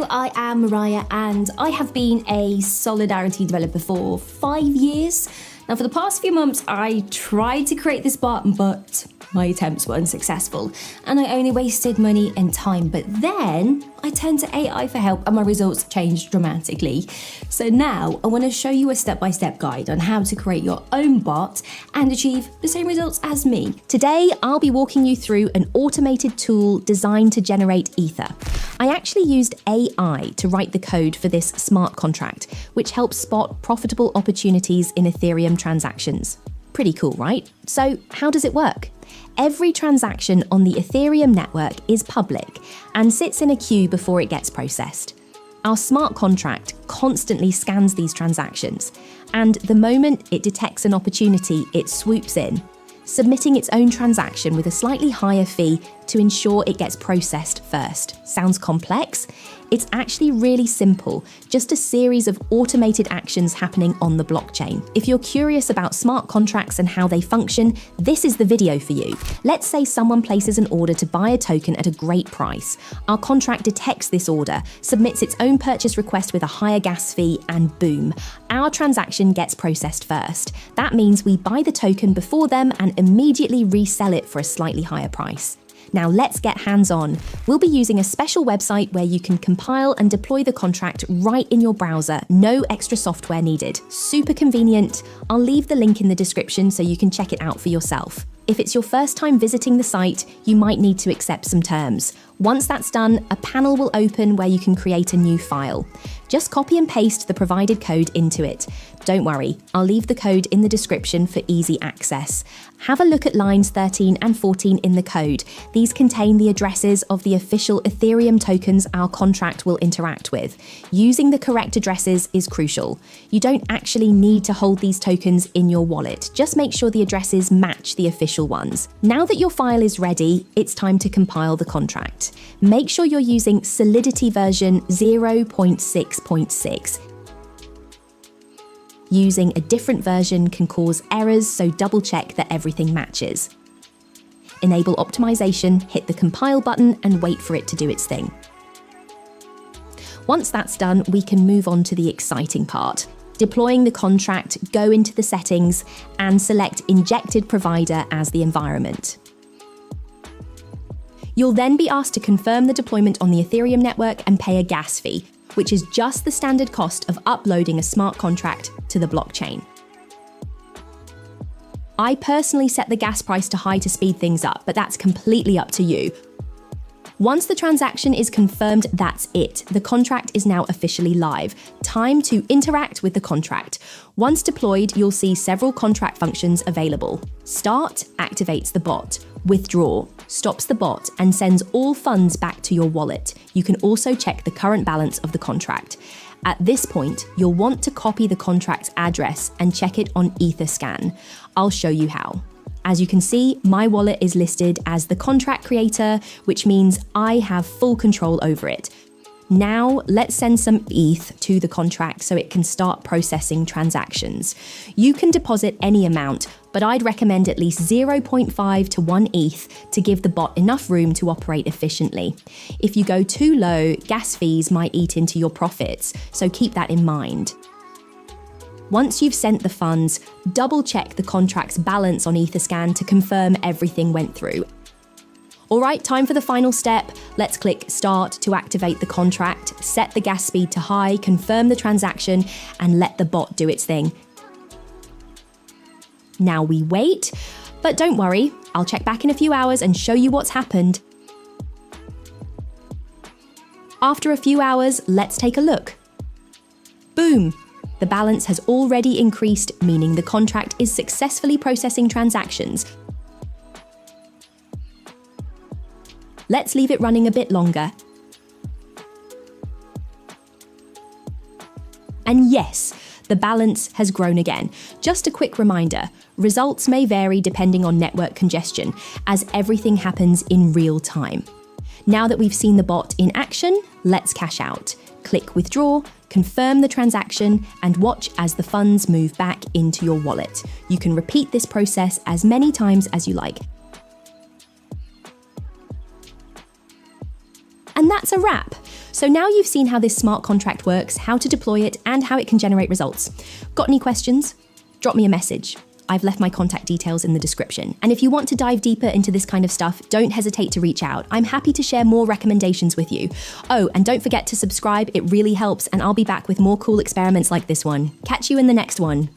Hello, I am Mariah and I have been a Solidity developer for 5 years. Now for the past few months I tried to create this bot, but my attempts were unsuccessful and I only wasted money and time. But then I turned to AI for help and my results changed dramatically. So now I want to show you a step-by-step guide on how to create your own bot and achieve the same results as me. Today I'll be walking you through an automated tool designed to generate Ether. I actually used AI to write the code for this smart contract, which helps spot profitable opportunities in Ethereum transactions. Pretty cool, right? So how does it work? Every transaction on the Ethereum network is public and sits in a queue before it gets processed. Our smart contract constantly scans these transactions, and the moment it detects an opportunity, it swoops in, submitting its own transaction with a slightly higher fee to ensure it gets processed first. Sounds complex? It's actually really simple, just a series of automated actions happening on the blockchain. If you're curious about smart contracts and how they function, this is the video for you. Let's say someone places an order to buy a token at a great price. Our contract detects this order, submits its own purchase request with a higher gas fee, and boom, our transaction gets processed first. That means we buy the token before them and immediately resell it for a slightly higher price. Now let's get hands-on. We'll be using a special website where you can compile and deploy the contract right in your browser, no extra software needed. Super convenient. I'll leave the link in the description so you can check it out for yourself. If it's your first time visiting the site, you might need to accept some terms. Once that's done, a panel will open where you can create a new file. Just copy and paste the provided code into it. Don't worry, I'll leave the code in the description for easy access. Have a look at lines 13 and 14 in the code. These contain the addresses of the official Ethereum tokens our contract will interact with. Using the correct addresses is crucial. You don't actually need to hold these tokens in your wallet. Just make sure the addresses match the official ones. Now that your file is ready, it's time to compile the contract. Make sure you're using Solidity version 0.6.6. Using a different version can cause errors, so double check that everything matches. Enable optimization, hit the compile button and wait for it to do its thing. Once that's done, we can move on to the exciting part. Deploying the contract, go into the settings and select Injected Provider as the environment. You'll then be asked to confirm the deployment on the Ethereum network and pay a gas fee, which is just the standard cost of uploading a smart contract to the blockchain. I personally set the gas price to high to speed things up, but that's completely up to you. Once the transaction is confirmed, that's it. The contract is now officially live. Time to interact with the contract. Once deployed, you'll see several contract functions available. Start activates the bot. Withdraw stops the bot and sends all funds back to your wallet. You can also check the current balance of the contract. At this point, you'll want to copy the contract's address and check it on Etherscan. I'll show you how. As you can see, my wallet is listed as the contract creator, which means I have full control over it. Now, let's send some ETH to the contract so it can start processing transactions. You can deposit any amount, but I'd recommend at least 0.5 to 1 ETH to give the bot enough room to operate efficiently. If you go too low, gas fees might eat into your profits, so keep that in mind. Once you've sent the funds, double-check the contract's balance on Etherscan to confirm everything went through. All right, time for the final step. Let's click Start to activate the contract, set the gas speed to high, confirm the transaction, and let the bot do its thing. Now we wait, but don't worry, I'll check back in a few hours and show you what's happened. After a few hours, let's take a look. Boom! The balance has already increased, meaning the contract is successfully processing transactions. Let's leave it running a bit longer. And yes, the balance has grown again. Just a quick reminder, results may vary depending on network congestion, as everything happens in real time. Now that we've seen the bot in action, let's cash out. Click Withdraw, confirm the transaction, and watch as the funds move back into your wallet. You can repeat this process as many times as you like. And that's a wrap. So now you've seen how this smart contract works, how to deploy it, and how it can generate results. Got any questions? Drop me a message. I've left my contact details in the description. And if you want to dive deeper into this kind of stuff, don't hesitate to reach out. I'm happy to share more recommendations with you. Oh, and don't forget to subscribe, it really helps, and I'll be back with more cool experiments like this one. Catch you in the next one.